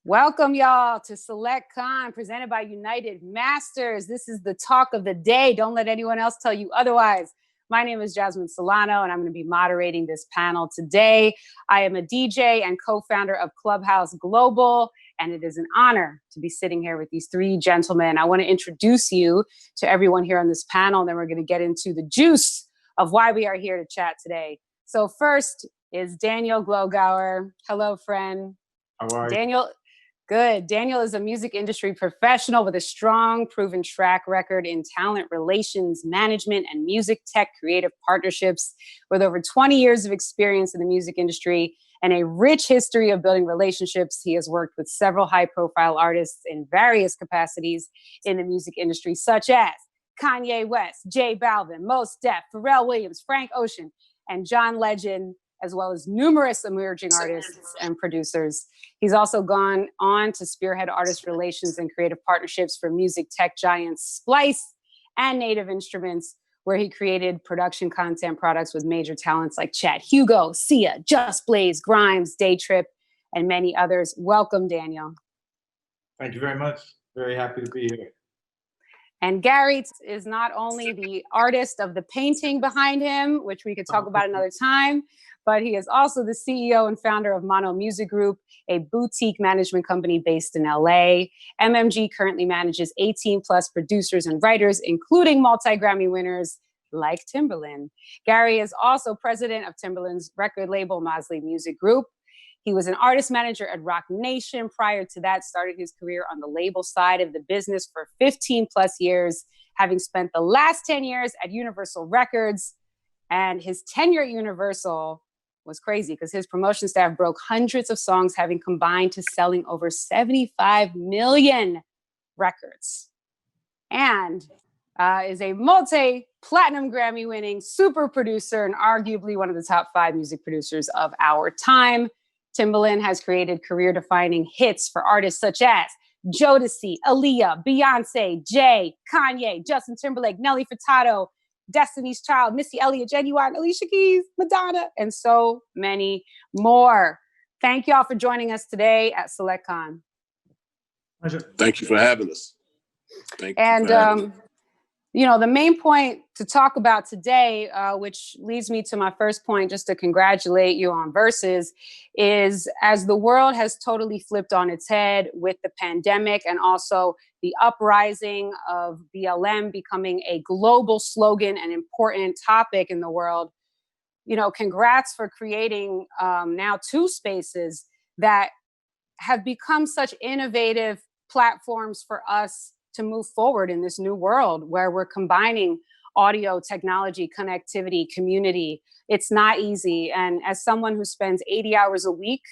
Welcome, y'all, to Select Con, presented by UnitedMasters. This is the talk of the day. Don't let anyone else tell you otherwise. My name is Jasmine Solano, and I'm going to be moderating this panel today. I am a DJ and co-founder of Clubhouse Global, and it is an honor to be sitting here with these three gentlemen. I want to introduce you to everyone here on this panel, and then we're going to get into the juice of why we are here to chat today. So first is Daniel Glogower. Hello, friend. How are you? Daniel. Good. Daniel is a music industry professional with a strong, proven track record in talent relations, management, and music tech creative partnerships. With over 20 years of experience in the music industry and a rich history of building relationships, he has worked with several high-profile artists in various capacities in the music industry, such as Kanye West, J Balvin, Mos Def, Pharrell Williams, Frank Ocean, and John Legend, as well as numerous emerging artists and producers. He's also gone on to spearhead artist relations and creative partnerships for music tech giants Splice and Native Instruments, where he created production content products with major talents like Chad Hugo, Sia, Just Blaze, Grimes, Day Trip, and many others. Welcome, Daniel. Thank you very much. Very happy to be here. And Gary is not only the artist of the painting behind him, which we could talk about another time, but he is also the CEO and founder of Mono Music Group, a boutique management company based in LA. MMG currently manages 18 plus producers and writers, including multi-Grammy winners like Timbaland. Gary is also president of Timbaland's record label, Mosley Music Group. He was an artist manager at Rock Nation. Prior to that, started his career on the label side of the business for 15 plus years, having spent the last 10 years at Universal Records. And his tenure at Universal was crazy because his promotion staff broke hundreds of songs, having combined to selling over 75 million records. And is a multi-platinum Grammy-winning super producer and arguably one of the top 5 music producers of our time. Timbaland has created career-defining hits for artists such as Jodeci, Aaliyah, Beyonce, Jay, Kanye, Justin Timberlake, Nelly Furtado, Destiny's Child, Missy Elliott, Genuine, Alicia Keys, Madonna, and so many more. Thank y'all for joining us today at SelectCon. Thank you for having us. You know, the main point to talk about today, which leads me to my first point, just to congratulate you on Versus, is as the world has totally flipped on its head with the pandemic and also the uprising of BLM becoming a global slogan and important topic in the world. You know, congrats for creating now 2 spaces that have become such innovative platforms for us to move forward in this new world where we're combining audio, technology, connectivity, community. It's not easy. And as someone who spends 80 hours a week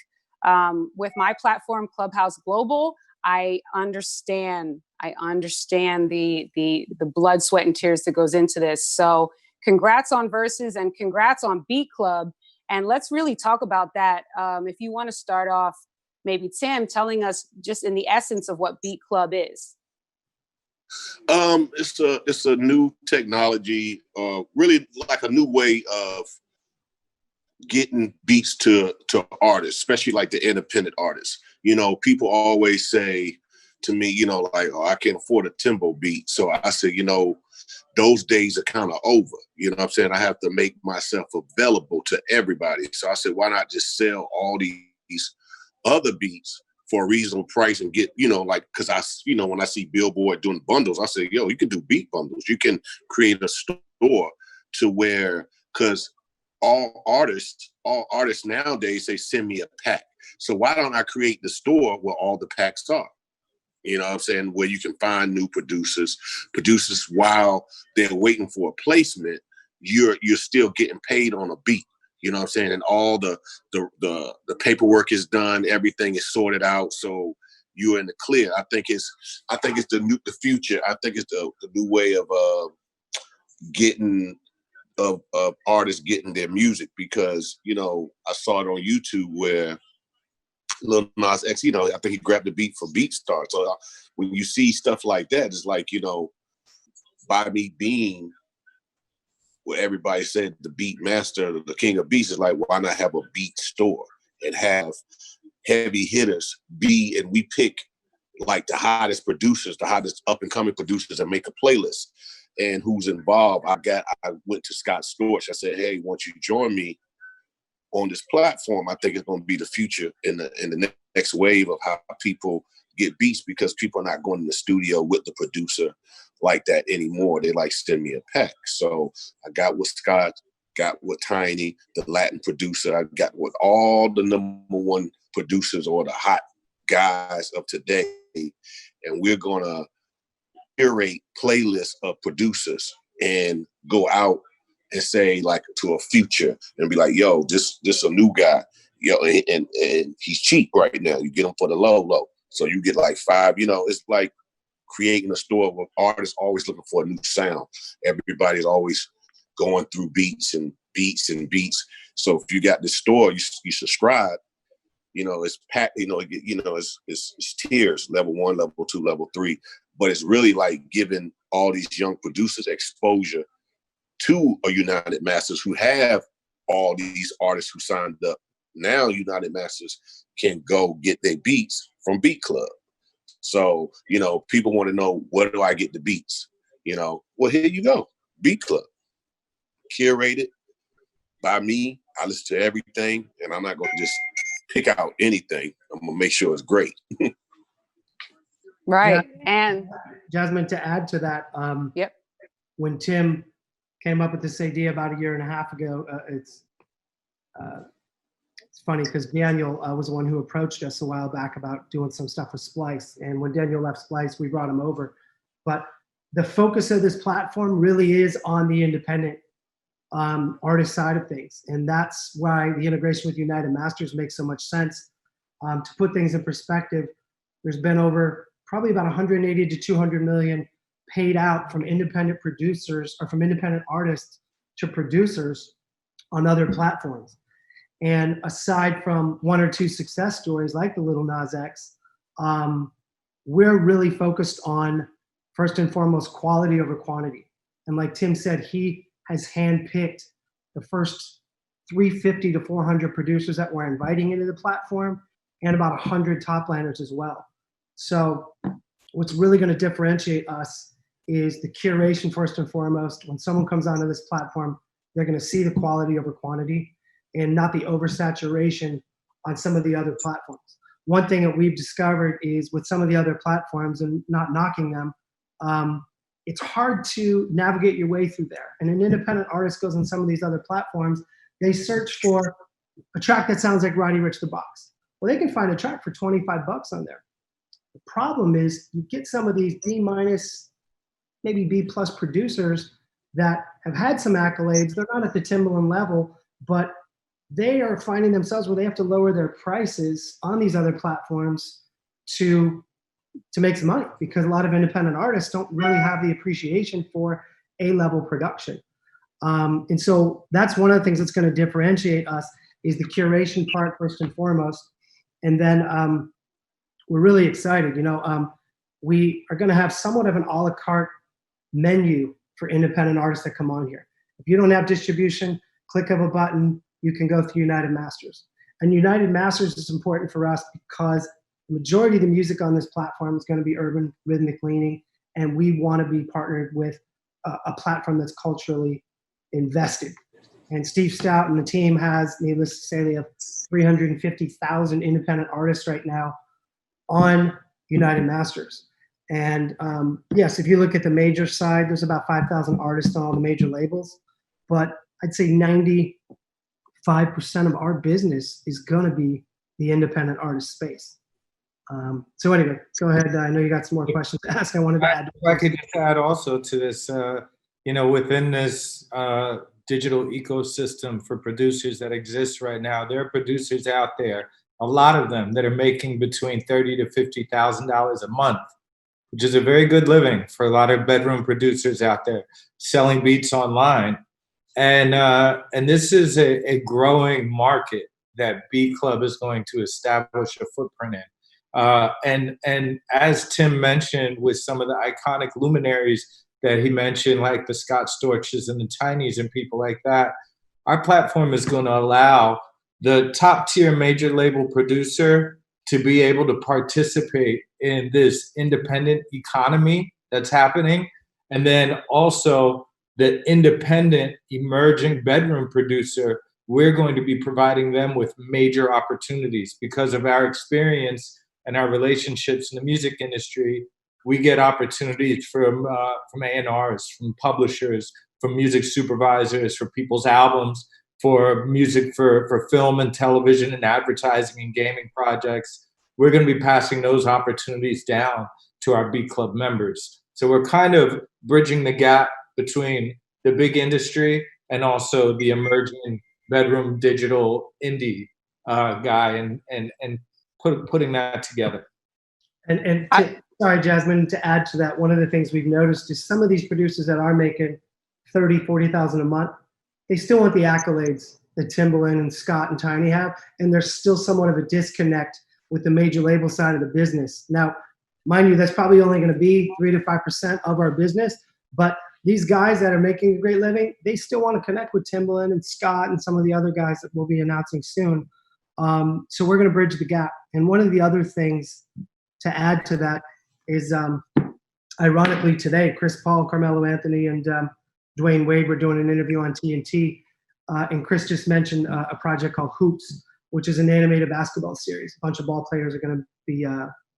with my platform, Clubhouse Global, I understand the blood, sweat, and tears that goes into this. So congrats on Versus and congrats on BeatClub. And let's really talk about that. If you want to start off, maybe Tim, telling us just in the essence of what BeatClub is. It's a new technology, really like a new way of getting beats to artists, especially like the independent artists. You know, people always say to me, you know, like, oh, I can't afford a Timbo beat. So I said, you know, those days are kind of over. You know what I'm saying? I have to make myself available to everybody. So I said, why not just sell all these other beats for a reasonable price and get, you know, like, because when I see Billboard doing bundles, I say, yo, you can do beat bundles. You can create a store to where, because all artists nowadays say, send me a pack. So why don't I create the store where all the packs are? You know what I'm saying? Where you can find new producers while they're waiting for a placement, you're still getting paid on a beat. You know what I'm saying? And all the paperwork is done, everything is sorted out, so you're in the clear. I think it's the future. I think it's the new way of artists getting their music, because, you know, I saw it on YouTube where Lil Nas X, you know, I think he grabbed the beat for BeatStar. So when you see stuff like that, it's like, you know, by me being where everybody said the beat master, the king of beats, is like, why not have a beat store and have heavy hitters be, and we pick like the hottest producers, the hottest up and coming producers, and make a playlist. And who's involved? I went to Scott Storch. I said, hey, won't you join me on this platform? I think it's going to be the future in the next wave of how people get beats, because people are not going in the studio with the producer like that anymore. They like send me a pack. So I got with Scott, got with Tiny, the Latin producer. I got with all the #1 producers or the hot guys of today. And we're going to curate playlists of producers and go out and say like to a Future and be like, yo, this a new guy, yo, and he's cheap right now. You get him for the low. So you get like 5, it's like creating a store where artists always looking for a new sound. Everybody's always going through beats and beats and beats. So if you got this store, you subscribe, it's packed, it's tiers, level 1, level 2, level 3. But it's really like giving all these young producers exposure to a UnitedMasters who have all these artists who signed up. Now UnitedMasters can go get their beats from BeatClub. So, people want to know, where do I get the beats? Well, here you go, BeatClub. Curated by me. I listen to everything, and I'm not going to just pick out anything. I'm going to make sure it's great. Right. Yeah. And Jasmine, to add to that, yep. When Tim came up with this idea about 1.5 years ago, it's funny because Daniel was the one who approached us a while back about doing some stuff with Splice. And when Daniel left Splice, we brought him over. But the focus of this platform really is on the independent artist side of things. And that's why the integration with UnitedMasters makes so much sense. To put things in perspective, there's been over probably about 180 to 200 million paid out from independent producers or from independent artists to producers on other platforms. And aside from 1 or 2 success stories like the Little Nas X, we're really focused on, first and foremost, quality over quantity. And like Tim said, he has handpicked the first 350 to 400 producers that we're inviting into the platform, and about 100 topliners as well. So what's really going to differentiate us is the curation first and foremost. When someone comes onto this platform, they're going to see the quality over quantity and not the oversaturation on some of the other platforms. One thing that we've discovered is with some of the other platforms, and not knocking them, it's hard to navigate your way through there. And an independent artist goes on some of these other platforms, they search for a track that sounds like Roddy Ricch the Box. Well, they can find a track for 25 bucks on there. The problem is you get some of these B-, maybe B+ producers that have had some accolades. They're not at the Timbaland level, but they are finding themselves where they have to lower their prices on these other platforms to make some money, because a lot of independent artists don't really have the appreciation for A-level production. And so that's one of the things that's going to differentiate us, is the curation part first and foremost. And then we're really excited. We are going to have somewhat of an a la carte menu for independent artists that come on here. If you don't have distribution, click of a button, you can go through UnitedMasters. And UnitedMasters is important for us because the majority of the music on this platform is going to be urban rhythmic leaning, and we want to be partnered with a platform that's culturally invested. And Steve Stout and the team has, needless to say, they have 350,000 independent artists right now on UnitedMasters. And yes, if you look at the major side, there's about 5,000 artists on all the major labels, but I'd say 95% of our business is going to be the independent artist space. So anyway, go ahead. I know you got some more questions to ask. I wanted to add. I could just add also to this, within this digital ecosystem for producers that exists right now, there are producers out there, a lot of them, that are making between $30,000 to $50,000 a month, which is a very good living for a lot of bedroom producers out there selling beats online. And this is a growing market that BeatClub is going to establish a footprint in. And as Tim mentioned, with some of the iconic luminaries that he mentioned, like the Scott Storches and the Tinys and people like that, our platform is going to allow the top tier major label producer to be able to participate in this independent economy that's happening. And then also the independent emerging bedroom producer, we're going to be providing them with major opportunities because of our experience and our relationships in the music industry. We get opportunities from A&Rs, from publishers, from music supervisors, for people's albums, for music for film and television and advertising and gaming projects. We're going to be passing those opportunities down to our BeatClub members. So we're kind of bridging the gap between the big industry and also the emerging bedroom digital indie guy and putting that together. Sorry, Jasmine, to add to that, one of the things we've noticed is some of these producers that are making 30, 40,000 a month, they still want the accolades that Timbaland and Scott and Tiny have, and there's still somewhat of a disconnect with the major label side of the business. Now, mind you, that's probably only going to be 3 to 5% of our business, but these guys that are making a great living, they still want to connect with Timbaland and Scott and some of the other guys that we'll be announcing soon. So we're going to bridge the gap. And one of the other things to add to that is, ironically today, Chris Paul, Carmelo Anthony, and Dwayne Wade were doing an interview on TNT, and Chris just mentioned a project called Hoops, which is an animated basketball series. A bunch of ball players are going to be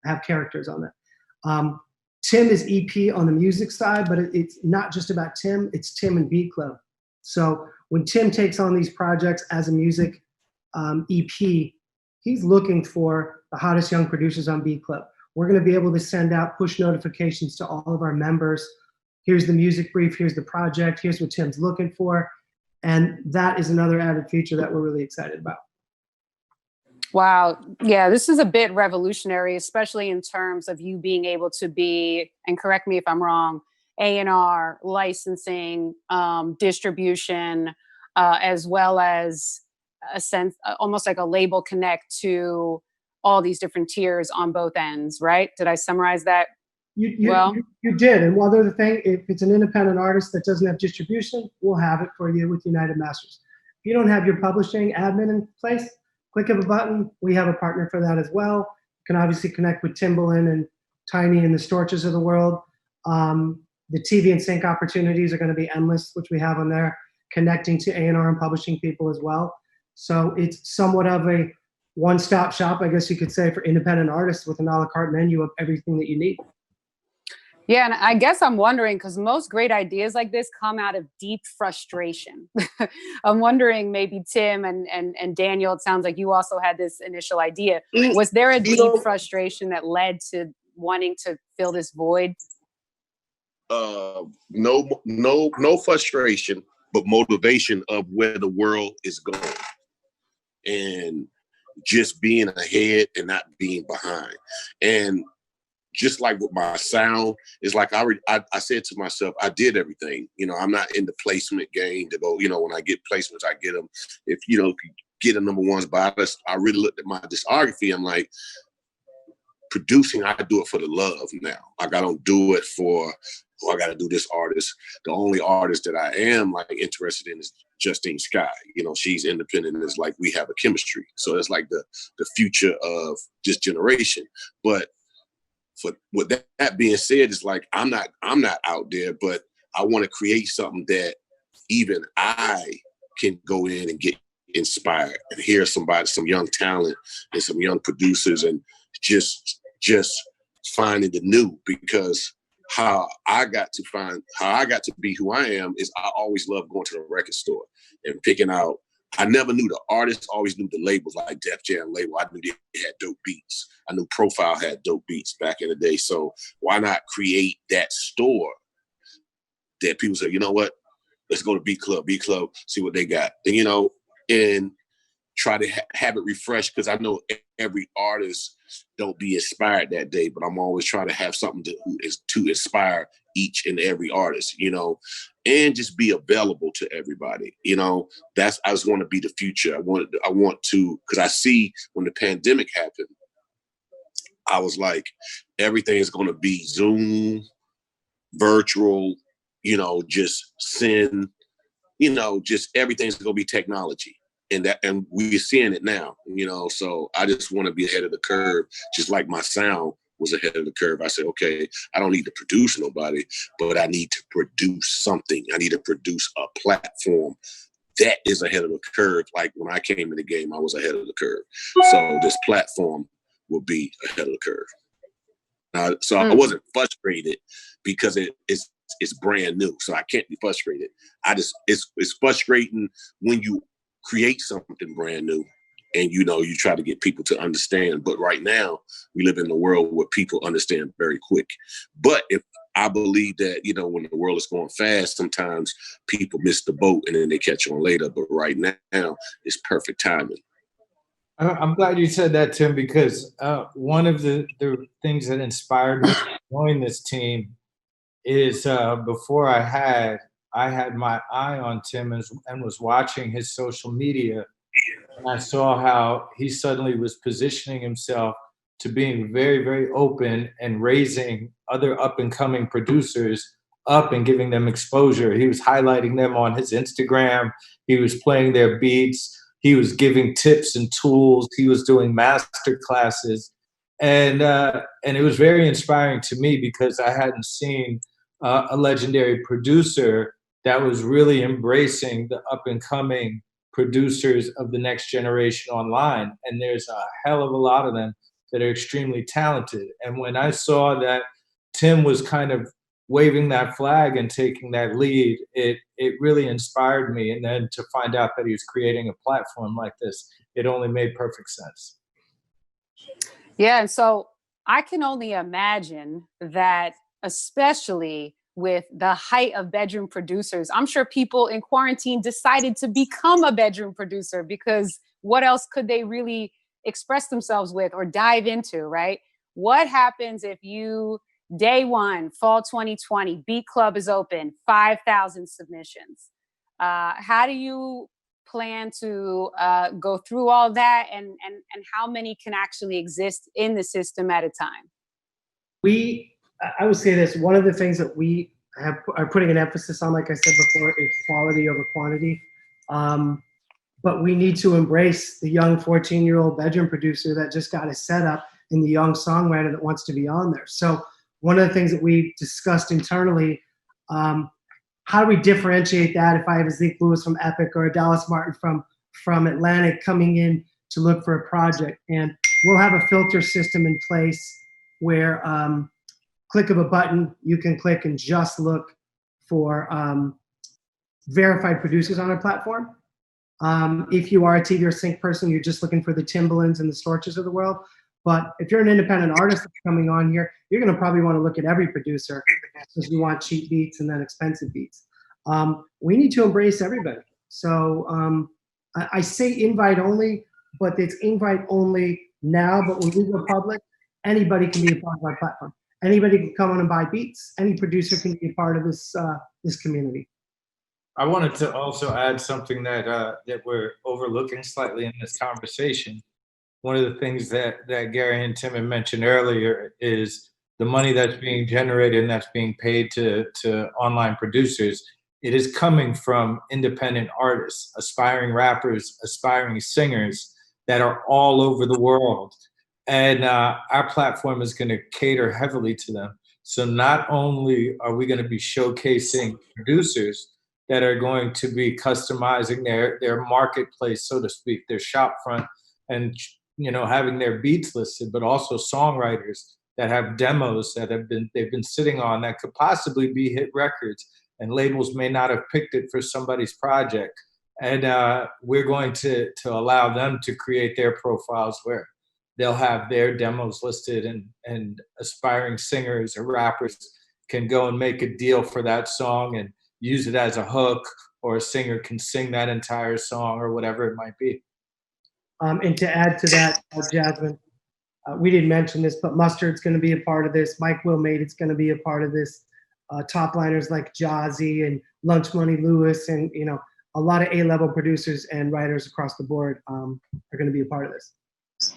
have characters on that. Tim is EP on the music side, but it's not just about Tim, it's Tim and BeatClub. So when Tim takes on these projects as a music EP, he's looking for the hottest young producers on BeatClub. We're going to be able to send out push notifications to all of our members. Here's the music brief, here's the project, here's what Tim's looking for. And that is another added feature that we're really excited about. Wow. Yeah, this is a bit revolutionary, especially in terms of you being able to be, and correct me if I'm wrong, A&R, licensing, distribution, as well as a sense, almost like a label connect to all these different tiers on both ends, right? Did I summarize that well? You did. And one other thing, if it's an independent artist that doesn't have distribution, we'll have it for you with UnitedMasters. If you don't have your publishing admin in place, click of a button, we have a partner for that as well. You can obviously connect with Timbaland and Tiny and the Storches of the world. The TV and sync opportunities are going to be endless, which we have on there, connecting to A&R and publishing people as well. So it's somewhat of a one-stop shop, I guess you could say, for independent artists with an a la carte menu of everything that you need. Yeah, and I guess I'm wondering, because most great ideas like this come out of deep frustration. I'm wondering, maybe Tim and Daniel, it sounds like you also had this initial idea. Was there a deep frustration that led to wanting to fill this void? No frustration, but motivation of where the world is going. And just being ahead and not being behind. And just like with my sound, it's like I said to myself, I did everything. You know, I'm not in the placement game to go, you know, when I get placements, I get them. If, you know, get a number ones, but I really looked at my discography. I'm like, producing, I do it for the love now. Like, I don't do it for, I got to do this artist. The only artist that I am like interested in is Justine Skye. You know, she's independent. And it's like we have a chemistry. So it's like the future of this generation. But with that being said, it's like I'm not out there, but I want to create something that even I can go in and get inspired and hear some young talent and some young producers and just finding the new. Because how I got to be who I am is I always loved going to the record store and picking out. I never knew the artists, always knew the labels, like Def Jam label. I knew they had dope beats. I knew Profile had dope beats back in the day. So why not create that store that people say, you know what, let's go to BeatClub, see what they got. And, you know, and try to have it refreshed, because I know every artist don't be inspired that day, but I'm always trying to have something to inspire each and every artist, you know, and just be available to everybody. You know, I just want to be the future. I want to, because I see when the pandemic happened, I was like, everything is going to be Zoom, virtual, you know, just send, you know, just everything's going to be technology. and we're seeing it now, so I just want to be ahead of the curve, just like my sound was ahead of the curve. I said, okay, I don't need to produce nobody, but I need to produce something. I need to produce a platform that is ahead of the curve. Like when I came in the game, I was ahead of the curve. So this platform will be ahead of the curve. So I wasn't frustrated because it's brand new. So I can't be frustrated. It's frustrating when you create something brand new and you try to get people to understand. But right now we live in a world where people understand very quick. But if I believe that, when the world is going fast, sometimes people miss the boat and then they catch on later. But right now it's perfect timing. I'm glad you said that, Tim, because one of the things that inspired me to join this team is before I had my eye on Tim and was watching his social media, and I saw how he suddenly was positioning himself to being very, very open and raising other up-and-coming producers up and giving them exposure. He was highlighting them on his Instagram. He was playing their beats. He was giving tips and tools. He was doing master classes. And it was very inspiring to me because I hadn't seen a legendary producer that was really embracing the up-and-coming producers of the next generation online. And there's a hell of a lot of them that are extremely talented. And when I saw that Tim was kind of waving that flag and taking that lead, it really inspired me. And then to find out that he was creating a platform like this, it only made perfect sense. Yeah, and so I can only imagine that, especially with the height of bedroom producers, I'm sure people in quarantine decided to become a bedroom producer because what else could they really express themselves with or dive into, right? What happens if you, day one, fall 2020, BeatClub is open, 5,000 submissions? How do you plan to go through all that, and how many can actually exist in the system at a time? I would say this, one of the things that we are putting an emphasis on, like I said before, is quality over quantity. But we need to embrace the young 14-year-old bedroom producer that just got a setup and the young songwriter that wants to be on there. So one of the things that we discussed internally, how do we differentiate that if I have a Zeke Lewis from Epic or a Dallas Martin from Atlantic coming in to look for a project? And we'll have a filter system in place where click of a button, you can click and just look for verified producers on our platform. If you are a TV or sync person, you're just looking for the Timbalands and the Storches of the world. But if you're an independent artist that's coming on here, you're going to probably want to look at every producer because you want cheap beats and then expensive beats. We need to embrace everybody. So I say invite only, but it's invite only now. But when we go public, anybody can be a part of our platform. Anybody can come on and buy beats. Any producer can be a part of this community. I wanted to also add something that we're overlooking slightly in this conversation. One of the things that Gary and Tim had mentioned earlier is the money that's being generated and that's being paid to online producers. It is coming from independent artists, aspiring rappers, aspiring singers that are all over the world. And our platform is going to cater heavily to them. So not only are we going to be showcasing producers that are going to be customizing their marketplace, so to speak, their shop front, and having their beats listed, but also songwriters that have demos that they've been sitting on that could possibly be hit records, and labels may not have picked it for somebody's project. And we're going to allow them to create their profiles where they'll have their demos listed, and aspiring singers or rappers can go and make a deal for that song and use it as a hook, or a singer can sing that entire song or whatever it might be. And to add to that, Jasmine, we didn't mention this, but Mustard's going to be a part of this. Mike Willmade's going to be a part of this. Top liners like Jazzy and Lunch Money Lewis, and a lot of A-level producers and writers across the board are going to be a part of this.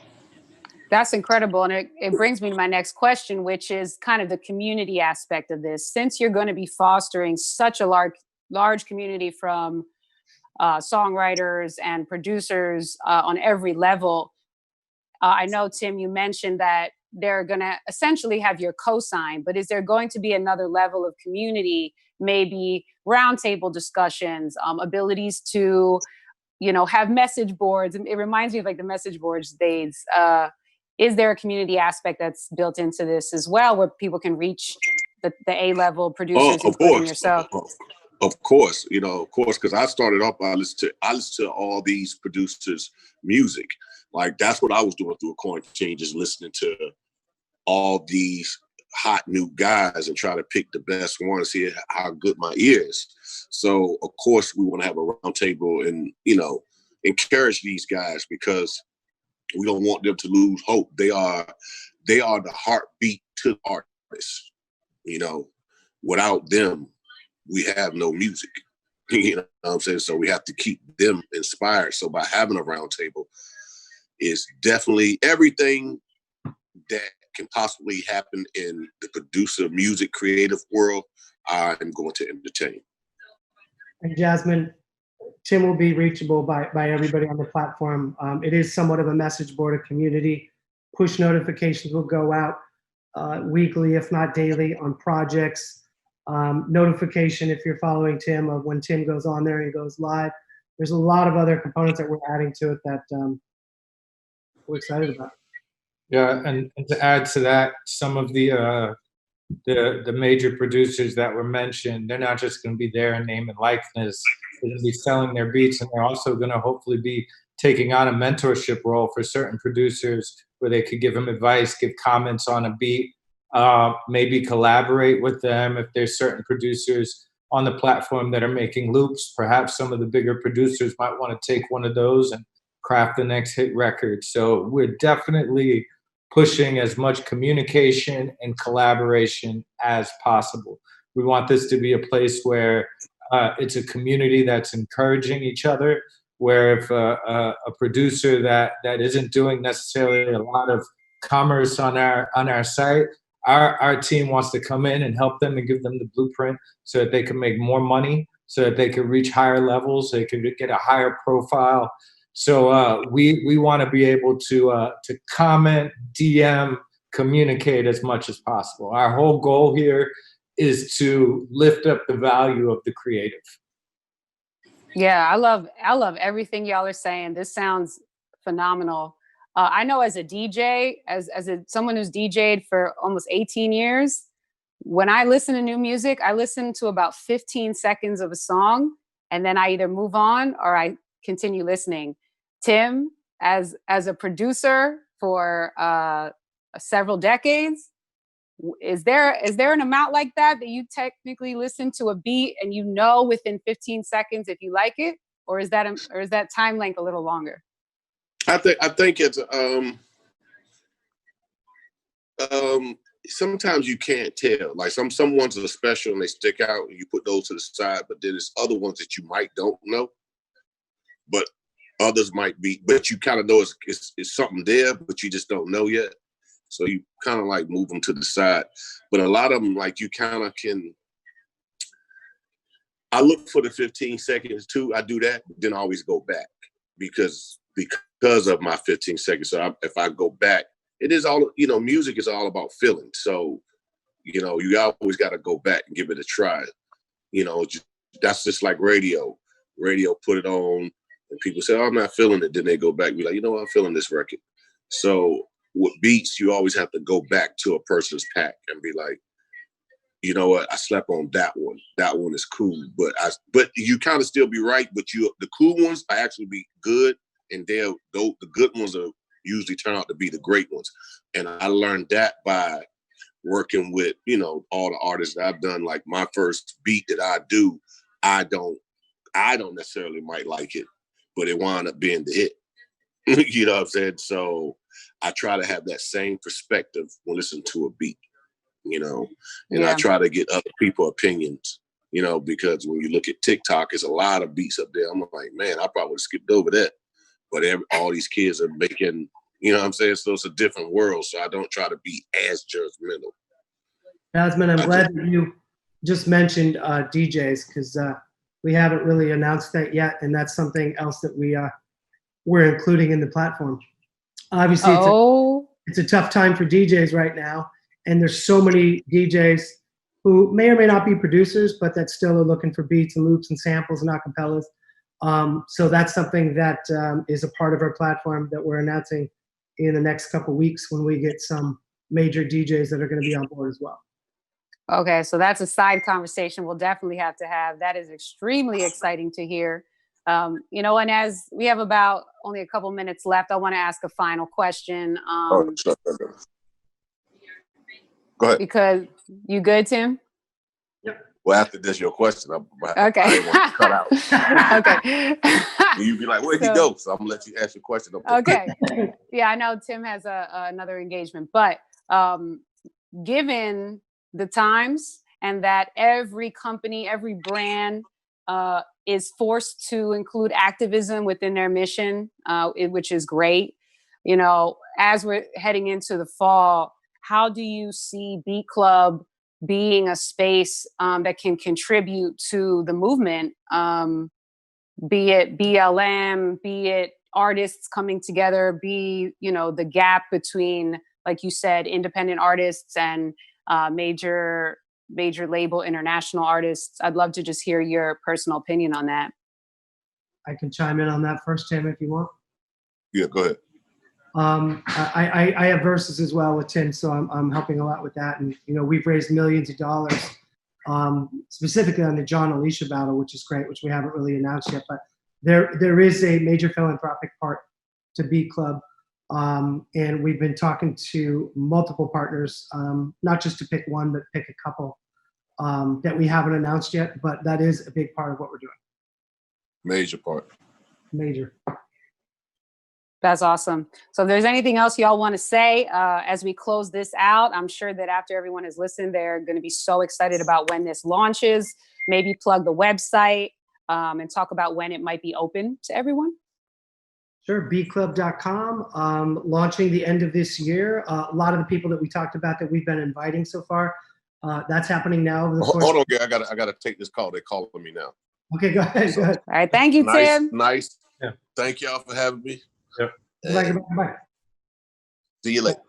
That's incredible. And it brings me to my next question, which is kind of the community aspect of this. Since you're going to be fostering such a large community from songwriters and producers on every level. I know, Tim, you mentioned that they're going to essentially have your cosign, but is there going to be another level of community, maybe roundtable discussions, abilities to, have message boards? It reminds me of like the message boards days. Is there a community aspect that's built into this as well, where people can reach the A-level producers, including yourself? Of course, because I started off, I listened to all these producers' music. Like, that's what I was doing through a quarantine, just listening to all these hot new guys and try to pick the best one, see how good my ear is. So, of course, we want to have a round table and, encourage these guys, because we don't want them to lose hope. They are the heartbeat to the artists. Without them, we have no music. You know what I'm saying? So we have to keep them inspired. So by having a round table is definitely everything that can possibly happen in the producer, music, creative world, I'm going to entertain. And Jasmine, Tim will be reachable by everybody on the platform. It is somewhat of a message board, a community. Push notifications will go out weekly, if not daily, on projects. Notification, if you're following Tim, of when Tim goes on there and goes live. There's a lot of other components that we're adding to it that we're excited about. Yeah, and to add to that, some of the major producers that were mentioned, they're not just going to be there in name and likeness. They're going to be selling their beats, and they're also going to hopefully be taking on a mentorship role for certain producers, where they could give them advice, give comments on a beat, maybe collaborate with them. If there's certain producers on the platform that are making loops, perhaps some of the bigger producers might want to take one of those and craft the next hit record. So we're definitely pushing as much communication and collaboration as possible. We want this to be a place where it's a community that's encouraging each other, where if a producer that isn't doing necessarily a lot of commerce on our site, our team wants to come in and help them and give them the blueprint so that they can make more money, so that they can reach higher levels, they can get a higher profile. So we want to be able to comment, DM, communicate as much as possible. Our whole goal here is to lift up the value of the creative. Yeah, I love everything y'all are saying. This sounds phenomenal. I know as a DJ, as someone who's DJ'd for almost 18 years, when I listen to new music, I listen to about 15 seconds of a song, and then I either move on or I continue listening. Tim, as a producer for several decades, is there an amount like that you technically listen to a beat and within 15 seconds if you like it, or is that time length a little longer? I think it's sometimes you can't tell. Like some ones are special and they stick out and you put those to the side, but then there's other ones that you might don't know, but others might be, but you kind of know it's something there, but you just don't know yet. So you kind of like move them to the side. But a lot of them, like you kind of can, I look for the 15 seconds too. I do that, but then I always go back because of my 15 seconds. So if I go back, it is all, music is all about feeling. So, you always got to go back and give it a try. That's just like radio. Radio put it on and people say, oh, I'm not feeling it. Then they go back and be like, I'm feeling this record. So with beats, you always have to go back to a person's pack and be like, you know what, I slept on that one. That one is cool. But you kind of still be right. But the cool ones are actually be good. And the good ones are usually turn out to be the great ones. And I learned that by working with, all the artists that I've done. Like my first beat that I do, I don't necessarily might like it, but it wound up being the hit. You know what I'm saying? So I try to have that same perspective when listening to a beat, and I try to get other people's opinions, because when you look at TikTok, there's a lot of beats up there. I'm like, man, I probably skipped over that. But all these kids are making, you know what I'm saying? So it's a different world. So I don't try to be as judgmental. Jasmine, I'm glad that you just mentioned DJs, because we haven't really announced that yet, and that's something else that we're including in the platform. Obviously, it's a tough time for DJs right now, and there's so many DJs who may or may not be producers, but that still are looking for beats and loops and samples and acapellas. So that's something that is a part of our platform that we're announcing in the next couple of weeks when we get some major DJs that are going to be on board as well. Okay, so that's a side conversation we'll definitely have to have. That is extremely exciting to hear. You know, and as we have about only a couple minutes left, I want to ask a final question. Sure. Go ahead. Because you good, Tim? Well, after this, your question, Okay. I cut out. Okay. You'd be like, where'd he go? So I'm gonna let you ask your question. Okay. Yeah, I know Tim has another engagement, but given the times and that every company, every brand is forced to include activism within their mission, which is great. You know, as we're heading into the fall, how do you see BeatClub being a space that can contribute to the movement, be it BLM, be it artists coming together, you know, the gap between, like you said, independent artists and major label international artists? I'd love to just hear your personal opinion on that. I can chime in on that first, Tim, if you want. Yeah, go ahead. I have verses as well with Tim, so I'm helping a lot with that. And, you know, we've raised millions of dollars, specifically on the John Alicia battle, which is great, which we haven't really announced yet. But there is a major philanthropic part to BeatClub. And we've been talking to multiple partners, not just to pick one, but pick a couple that we haven't announced yet. But that is a big part of what we're doing. Major part. Major. That's awesome. So if there's anything else y'all want to say as we close this out, I'm sure that after everyone has listened, they're going to be so excited about when this launches. Maybe plug the website and talk about when it might be open to everyone. Sure, beatclub.com, launching the end of this year. A lot of the people that we talked about that we've been inviting so far, that's happening now. Over the course. Hold on, I gotta take this call. They're calling me now. Okay, go ahead. Go ahead. All right, thank you, Tim. Nice. Yeah. Thank y'all for having me. Yep. Bye. See you later.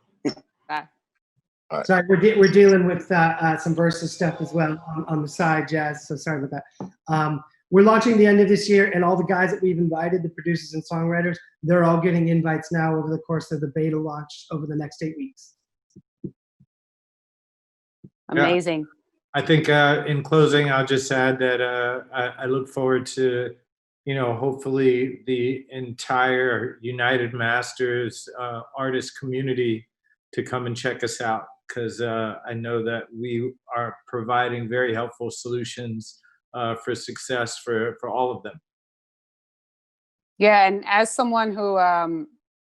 Bye. All right. Sorry, we're dealing with some versus stuff as well on the side, Jazz. So sorry about that. We're launching the end of this year, and all the guys that we've invited, the producers and songwriters, they're all getting invites now over the course of the beta launch over the next 8 weeks. Amazing. I think in closing, I'll just add that I look forward to, you know, hopefully the entire UnitedMasters artist community to come and check us out, because I know that we are providing very helpful solutions for success for all of them. Yeah, and as someone who,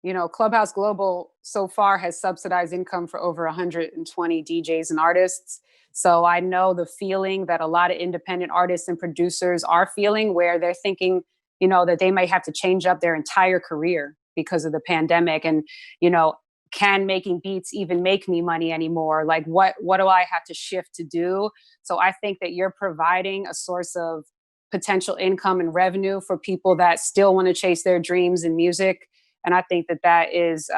you know, Clubhouse Global so far has subsidized income for over 120 DJs and artists. So I know the feeling that a lot of independent artists and producers are feeling, where they're thinking, you know, that they might have to change up their entire career because of the pandemic. And, you know, can making beats even make me money anymore? Like, what do I have to shift to do? So I think that you're providing a source of potential income and revenue for people that still want to chase their dreams in music. And I think that is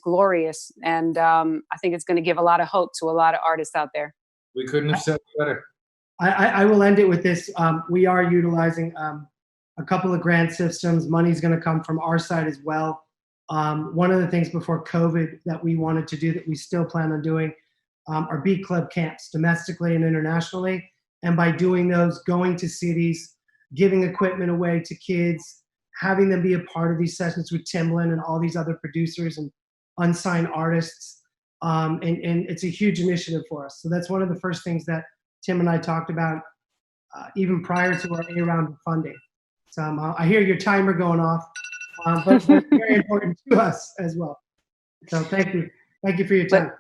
glorious. And I think it's going to give a lot of hope to a lot of artists out there. We couldn't have said it better. I will end it with this. We are utilizing a couple of grant systems. Money's going to come from our side as well. One of the things before COVID that we wanted to do, that we still plan on doing, are BeatClub camps domestically and internationally. And by doing those, going to cities, giving equipment away to kids, having them be a part of these sessions with Timbaland and all these other producers and unsigned artists. And it's a huge initiative for us. So that's one of the first things that Tim and I talked about even prior to our A-round of funding. So I hear your timer going off, but very important to us as well. So thank you. Thank you for your time.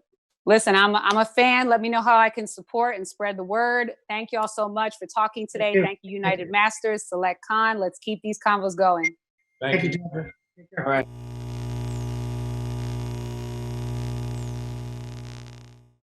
Listen, I'm a fan. Let me know how I can support and spread the word. Thank you all so much for talking today. Thank you, United Masters, Select Con. Let's keep these convos going. Thank you. Jennifer. Take care. All right.